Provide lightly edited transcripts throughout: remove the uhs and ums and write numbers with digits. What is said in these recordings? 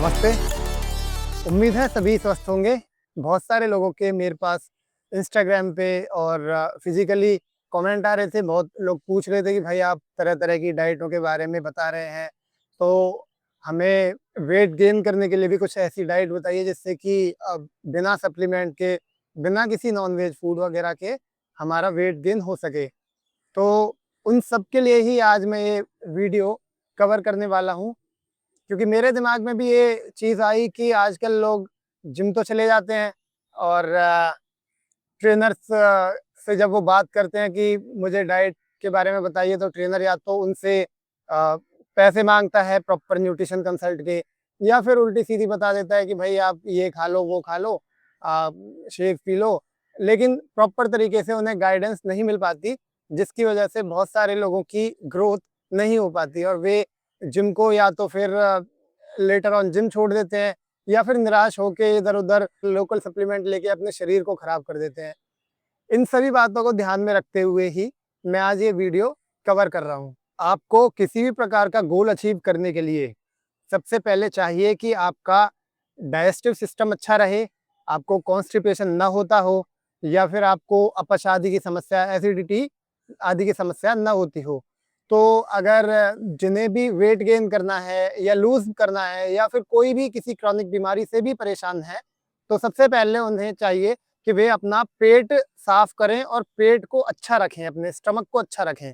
नमस्ते। उम्मीद है सभी स्वस्थ होंगे। बहुत सारे लोगों के मेरे पास इंस्टाग्राम पे और फिज़िकली कमेंट आ रहे थे। बहुत लोग पूछ रहे थे कि भाई आप तरह-तरह की डाइटों के बारे में बता रहे हैं, तो हमें वेट गेन करने के लिए भी कुछ ऐसी डाइट बताइए जिससे कि बिना सप्लीमेंट के, बिना किसी नॉन-वेज फूड वगैरह के हमारा वेट गेन हो सके। तो उन सब के लिए ही आज मैं ये वीडियो कवर करने वाला हूँ। क्योंकि मेरे दिमाग में भी ये चीज़ आई कि आजकल लोग जिम तो चले जाते हैं और ट्रेनर्स से जब वो बात करते हैं कि मुझे डाइट के बारे में बताइए, तो ट्रेनर या तो उनसे पैसे माँगता है प्रॉपर न्यूट्रिशन कंसल्ट के, या फिर उल्टी-सीधी बता देता है कि भई आप ये खा लो, वो खा लो, शेक पी लो। लेकिन प्रॉपर तरीके से उन्हें गाइडेंस नहीं मिल पाती, जिसकी वजह से बहुत सारे लोगों की ग्रोथ नहीं हो पाती और वे जिम को या तो फिर लेटर ऑन जिम छोड़ देते हैं, या फिर निराश होके इधर-उधर लोकल सप्लीमेंट लेके अपने शरीर को खराब कर देते हैं। इन सभी बातों को ध्यान में रखते हुए ही मैं आज ये वीडियो कवर कर रहा हूँ। आपको किसी भी प्रकार का गोल अचीव करने के लिए सबसे पहले चाहिए कि आपका डाइजेस्टिव सिस्टम अच्छा रहे, आपको कॉन्स्टिपेशन ना होता हो, या फिर आपको अपच आदि की समस्या, एसिडिटी आदि की समस्या ना होती हो। तो अगर जिन्हें भी वेट गेन करना है या लूज़ करना है, या फिर कोई भी किसी क्रॉनिक बीमारी से भी परेशान है, तो सबसे पहले उन्हें चाहिए कि वे अपना पेट साफ करें और पेट को अच्छा रखें, अपने स्टमक को अच्छा रखें।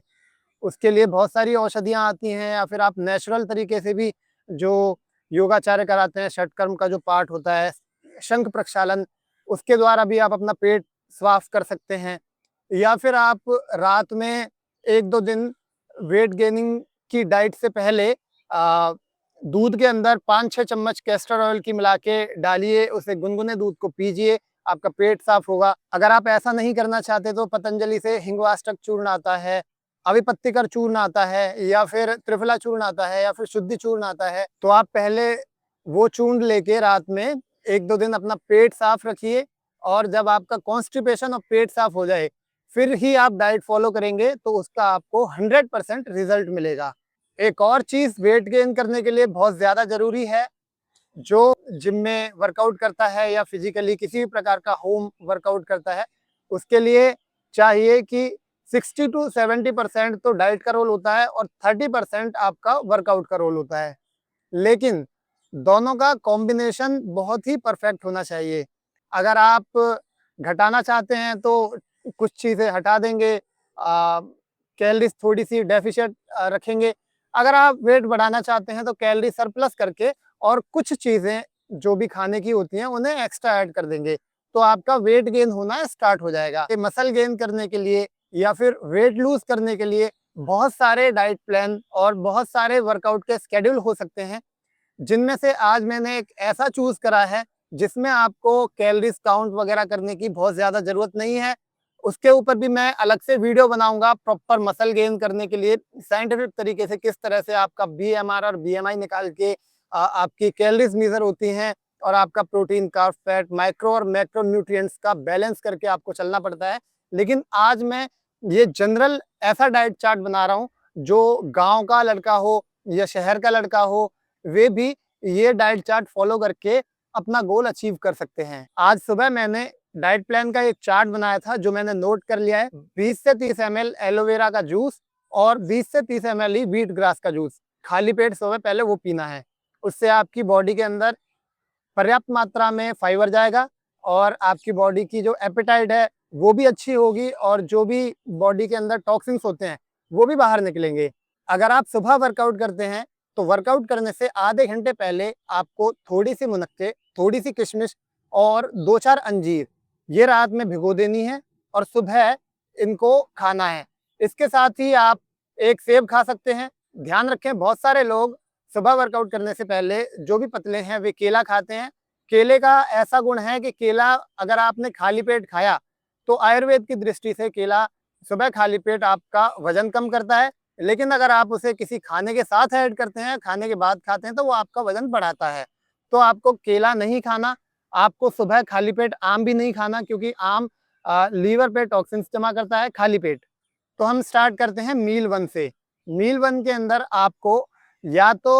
उसके लिए बहुत सारी औषधियाँ आती हैं, या फिर आप नेचुरल तरीके से भी जो योगाचार्य कराते हैं, षटकर्म का जो पार्ट होता है, शंख प्रक्षालन, उसके द्वारा भी आप अपना पेट साफ कर सकते हैं। या फिर आप रात में 1-2 दिन वेट गेनिंग की डाइट से पहले दूध के अंदर 5-6 चम्मच कैस्टर ऑयल की मिला के डालिए, उसे गुनगुने दूध को पीजिए, आपका पेट साफ होगा। अगर आप ऐसा नहीं करना चाहते तो पतंजलि से हिंगवाष्टक चूर्ण आता है, अविपत्तिकर चूर्ण आता है, या फिर त्रिफला चूर्ण आता है, या फिर शुद्धि चूर्ण आता है। तो आप पहले वो चूर्ण लेके रात में 1-2 दिन अपना पेट साफ रखिए, और जब आपका कॉन्स्टिपेशन और पेट साफ हो जाए, फिर ही आप डाइट फॉलो करेंगे तो उसका आपको 100% रिजल्ट मिलेगा। एक और चीज़ वेट गेन करने के लिए बहुत ज़्यादा ज़रूरी है, जो जिम में वर्कआउट करता है या फिजिकली किसी भी प्रकार का होम वर्कआउट करता है, उसके लिए चाहिए कि 60 टू 70% तो डाइट का रोल होता है और 30% आपका वर्कआउट का रोल होता है। लेकिन दोनों का कॉम्बिनेशन बहुत ही परफेक्ट होना चाहिए। अगर आप घटाना चाहते हैं तो कुछ चीज़ें हटा देंगे, कैलोरीज़ थोड़ी-सी डेफ़िशिएंट रखेंगे। अगर आप वेट बढ़ाना चाहते हैं तो कैलोरी सरप्लस करके और कुछ चीज़ें जो भी खाने की होती हैं उन्हें एक्स्ट्रा ऐड कर देंगे, तो आपका वेट गेन होना स्टार्ट हो जाएगा। ये मसल गेन करने के लिए या फिर वेट लूज़ करने के लिए बहुत सारे डाइट प्लान और बहुत सारे वर्कआउट के शेड्यूल हो सकते हैं, जिनमें से आज मैंने एक ऐसा चूज़ करा है जिसमें आपको कैलोरीज़ काउंट वगैरह करने की बहुत ज़्यादा ज़रूरत नहीं है। उसके ऊपर भी मैं अलग से वीडियो बनाऊँगा प्रॉपर मसल गेन करने के लिए साइंटिफिक तरीके से, किस तरह से आपका बीएमआर और बीएमआई निकाल के आपकी कैलोरीज़ मेज़र होती हैं, और आपका प्रोटीन, कार्ब, फैट, माइक्रो और मैक्रो न्यूट्रिएंट्स का बैलेंस करके आपको चलना पड़ता है। लेकिन आज मैं ये जनरल ऐसा डाइट चार्ट बना रहा हूँ, जो गाँव का लड़का हो या शहर का लड़का हो, वे भी ये डाइट चार्ट फॉलो करके अपना गोल अचीव कर सकते हैं। आज सुबह मैंने डाइट प्लान का एक चार्ट बनाया था, जो मैंने नोट कर लिया है। 20 से 30 ml एलोवेरा का जूस और 20 से 30 ml ही व्हीट ग्रास का जूस खाली पेट सुबह पहले वो पीना है। उससे आपकी बॉडी के अंदर पर्याप्त मात्रा में फाइबर जाएगा, और आपकी बॉडी की जो एपेटाइट है वो भी अच्छी होगी, और जो भी बॉडी के अंदर टॉक्सिन्स होते हैं वो भी बाहर निकलेंगे। अगर आप सुबह वर्कआउट करते हैं तो वर्कआउट करने से आधे घंटे पहले आपको थोड़ी सी मुनक्के, थोड़ी सी किशमिश और 2-4 अंजीर ये रात में भिगो देनी है, और सुबह इनको खाना है। इसके साथ ही आप एक सेब खा सकते हैं। ध्यान रखें, बहुत सारे लोग सुबह वर्कआउट करने से पहले, जो भी पतले हैं, वे केला खाते हैं। केले का ऐसा गुण है कि केला अगर आपने खाली पेट खाया तो आयुर्वेद की दृष्टि से केला सुबह खाली पेट आपका वजन कम करता है। लेकिन अगर आप उसे किसी खाने के साथ ऐड करते हैं, खाने के बाद खाते हैं, तो वो आपका वजन बढ़ाता है। तो आपको केला नहीं खाना, आपको सुबह खाली पेट आम भी नहीं खाना, क्योंकि आम लीवर पे टॉक्सिन्स जमा करता है खाली पेट। तो हम स्टार्ट करते हैं मील 1 से। मील 1 के अंदर आपको या तो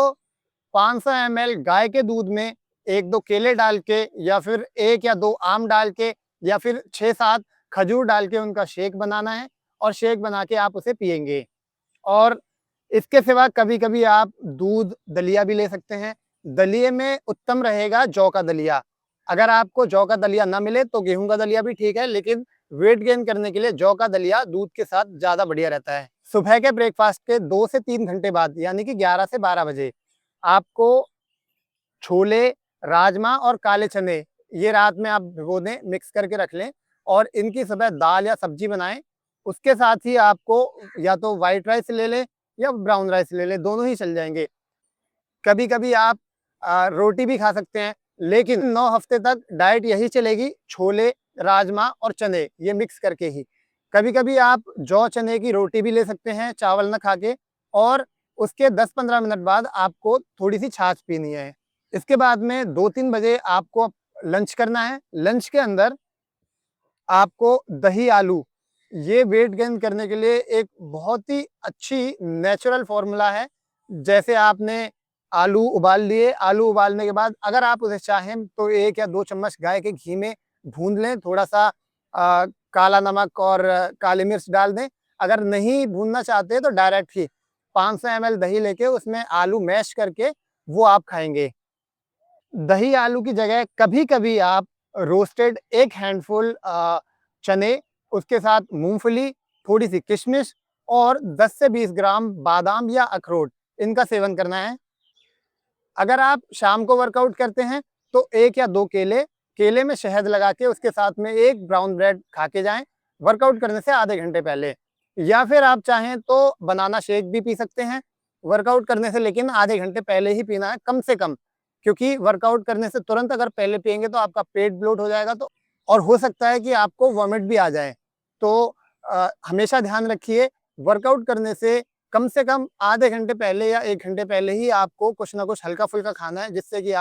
500 ml गाय के दूध में 1-2 केले डाल के या फिर 1 या 2 आम डाल के या फिर 6-7 खजूर डाल के उनका शेक बनाना है और शेक बना के आप उसे पिएंगे। और इसके सिवा कभी-कभी आप दूध दलिया भी ले सकते हैं। दलिए में उत्तम रहेगा जौ का दलिया। अगर आपको जौ का दलिया ना मिले तो गेहूं का दलिया भी ठीक है, लेकिन वेट गेन करने के लिए जौ का दलिया दूध के साथ ज़्यादा बढ़िया रहता है। सुबह के ब्रेकफास्ट के 2 से 3 घंटे बाद यानी कि 11 से 12 बजे आपको छोले, राजमा और काले चने ये रात में आप भिगो दें, मिक्स करके रख लें और इनकी सुबह दाल या सब्जी बनाएं। उसके साथ ही आपको या तो व्हाइट राइस ले लें या ब्राउन राइस ले लें, दोनों ही चल जाएंगे। कभी-कभी आप रोटी भी खा सकते हैं, लेकिन 9 हफ्ते तक डाइट यही चलेगी, छोले, राजमा और चने ये मिक्स करके ही। कभी-कभी आप जौ चने की रोटी भी ले सकते हैं चावल ना खा के, और उसके 10-15 मिनट बाद आपको थोड़ी-सी छाछ पीनी है। इसके बाद में 2-3 बजे आपको लंच करना है। लंच के अंदर आपको दही आलू, ये वेट गेन करने के लिए एक बहुत ही अच्छी नेचुरल फॉर्मूला है। जैसे आपने आलू उबाल लिए, आलू उबालने के बाद अगर आप उसे चाहें तो 1 या 2 चम्मच गाय के घी में भून लें, थोड़ा-सा काला नमक और काली मिर्च डाल दें। अगर नहीं भूनना चाहते तो डायरेक्ट ही 500 ml दही लेके उसमें आलू मैश करके वो आप खाएँगे। दही आलू की जगह कभी-कभी आप रोस्टेड 1 हैंडफुल चने, उसके साथ मूँगफली, थोड़ी-सी किशमिश और 10 से 20 ग्राम बादाम या अखरोट, इनका सेवन करना है। अगर आप शाम को वर्कआउट करते हैं तो 1 या 2 केले, केले में शहद लगा के उसके साथ में 1 ब्राउन ब्रेड खा के जाएँ, वर्कआउट करने से आधे घंटे पहले। या फिर आप चाहें तो बनाना शेक भी पी सकते हैं, वर्कआउट करने से लेकिन आधे घंटे पहले ही पीना है कम से कम। क्योंकि वर्कआउट करने से तुरंत अगर पहले पिएँगे तो आपका पेट ब्लोट हो जाएगा, तो और हो सकता है कि आपको वॉमिट भी आ जाए। तो हमेशा ध्यान रखिए, वर्कआउट करने से कम आधे घंटे पहले या 1 घंटे पहले ही आपको कुछ ना कुछ हल्का-फुल्का खाना है, जिससे कि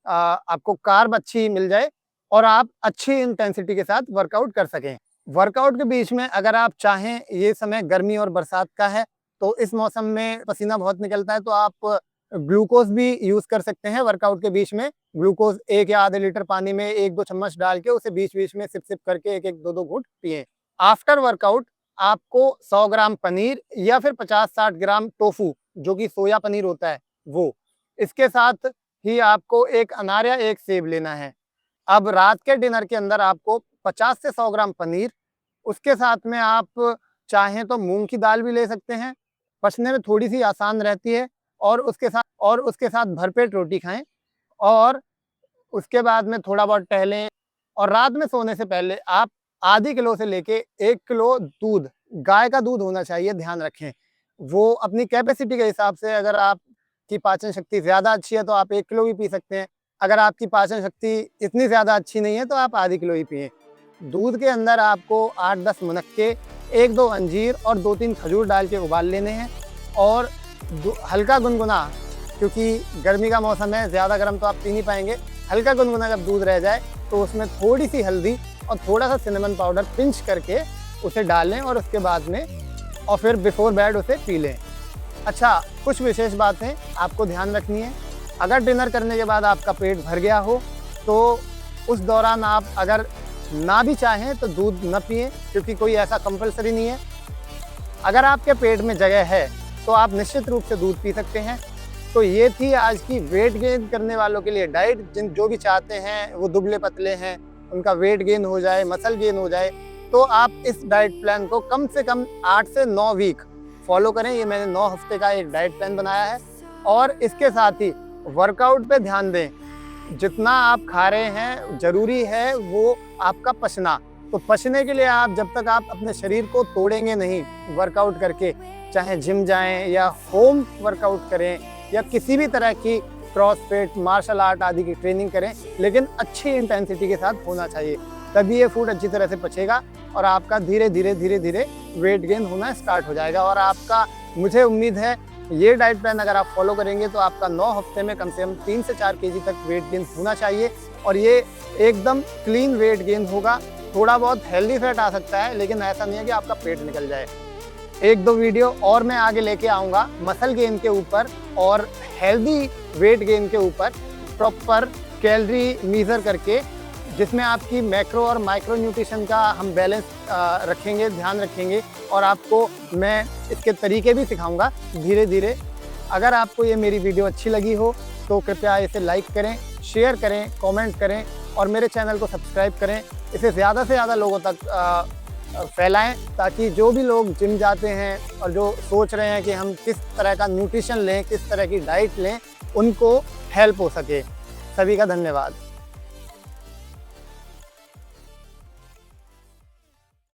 आपको कार्ब अच्छी मिल जाए और आप अच्छी इंटेंसिटी के साथ वर्कआउट कर सकें। वर्कआउट के बीच में अगर आप चाहें, ये समय गर्मी और बरसात का है, तो इस मौसम में पसीना बहुत निकलता है, तो आप ग्लूकोज़ भी यूज़ कर सकते हैं वर्कआउट के बीच में। ग्लूकोज़ 1 या आधे लीटर पानी में 1-2 चम्मच डाल के उसे बीच-बीच में सिप-सिप करके 1-1, 2-2 घूँट पिएँ। आफ्टर वर्कआउट आपको 100 ग्राम पनीर या फिर 50-60 ग्राम टोफू, जो कि सोया पनीर होता है, वो। इसके साथ ही आपको 1 अनार या 1 सेब लेना है। अब रात के डिनर के अंदर आपको 50 से 100 ग्राम पनीर, उसके साथ में आप चाहें तो मूँग की दाल भी ले सकते हैं, पचने में थोड़ी-सी आसान रहती है, और उसके साथ भरपेट रोटी खाएँ और उसके बाद में थोड़ा बहुत टहलें। और रात में सोने से पहले आप आधी किलो से लेके 1 किलो दूध, गाय का दूध होना चाहिए, ध्यान रखें। वो अपनी कैपेसिटी के हिसाब से, अगर आपकी पाचन शक्ति ज़्यादा अच्छी है तो आप 1 किलो भी पी सकते हैं। अगर आपकी पाचन शक्ति इतनी ज़्यादा अच्छी नहीं है तो आप आधी किलो ही पिएँ। दूध के अंदर आपको 8-10 मुनक्के, 1-2 अंजीर और 2-3 खजूर डाल के उबाल लेने हैं और हल्का गुनगुना, क्योंकि गर्मी का मौसम है, ज़्यादा गर्म तो आप पी नहीं पाएँगे। हल्का गुनगुना जब दूध रह जाए तो उसमें थोड़ी-सी हल्दी और थोड़ा-सा सिनेमन पाउडर पिंच करके उसे डालें और उसके बाद में और फिर बिफोर बेड उसे पी लें। अच्छा, कुछ विशेष बातें आपको ध्यान रखनी है। अगर डिनर करने के बाद आपका पेट भर गया हो, तो उस दौरान आप अगर ना भी चाहें तो दूध न पिएँ, क्योंकि कोई ऐसा कंपल्सरी नहीं है। अगर आपके पेट में जगह है तो आप निश्चित रूप से दूध पी सकते हैं। तो ये थी आज की वेट गेन करने वालों के लिए डाइट। जो भी चाहते हैं वो दुबले पतले हैं, उनका वेट गेन हो जाए, मसल गेन हो जाए, तो आप इस डाइट प्लान को कम से कम 8 से 9 वीक फॉलो करें। ये मैंने 9 हफ्ते का एक डाइट प्लान बनाया है। और इसके साथ ही वर्कआउट पे ध्यान दें। जितना आप खा रहे हैं, ज़रूरी है वो आपका पचना। तो पचने के लिए आप जब तक आप अपने शरीर को तोड़ेंगे नहीं वर्कआउट करके, चाहे जिम जाएं या होम वर्कआउट करें या किसी भी तरह की क्रॉसफिट, मार्शल आर्ट आदि की ट्रेनिंग करें, लेकिन अच्छी इंटेंसिटी के साथ होना चाहिए। तभी ये फूड अच्छी तरह से पचेगा और आपका धीरे धीरे वेट गेन होना स्टार्ट हो जाएगा। और आपका, मुझे उम्मीद है, ये डाइट प्लान अगर आप फॉलो करेंगे तो आपका 9 हफ्ते में कम से कम 3 से 4 केजी तक वेट गेन होना चाहिए। और ये एकदम क्लीन वेट गेन होगा। थोड़ा बहुत हेल्दी फैट आ सकता है, लेकिन ऐसा नहीं है कि आपका पेट निकल जाए। 1-2 वीडियो और मैं आगे लेके आऊँगा मसल गेन के ऊपर और हेल्दी वेट गेन के ऊपर, प्रॉपर कैलोरी मेजर करके, जिसमें आपकी मैक्रो और माइक्रो न्यूट्रिशन का हम बैलेंस रखेंगे, ध्यान रखेंगे, और आपको मैं इसके तरीके भी सिखाऊंगा धीरे धीरे। अगर आपको ये मेरी वीडियो अच्छी लगी हो तो कृपया इसे लाइक करें, शेयर करें, कमेंट करें और मेरे चैनल को सब्सक्राइब करें। इसे ज़्यादा से ज़्यादा लोगों तक फैलाएं, ताकि जो भी लोग जिम जाते हैं और जो सोच रहे हैं कि हम किस तरह का न्यूट्रिशन लें, किस तरह की डाइट लें, उनको हेल्प हो सके। सभी का धन्यवाद।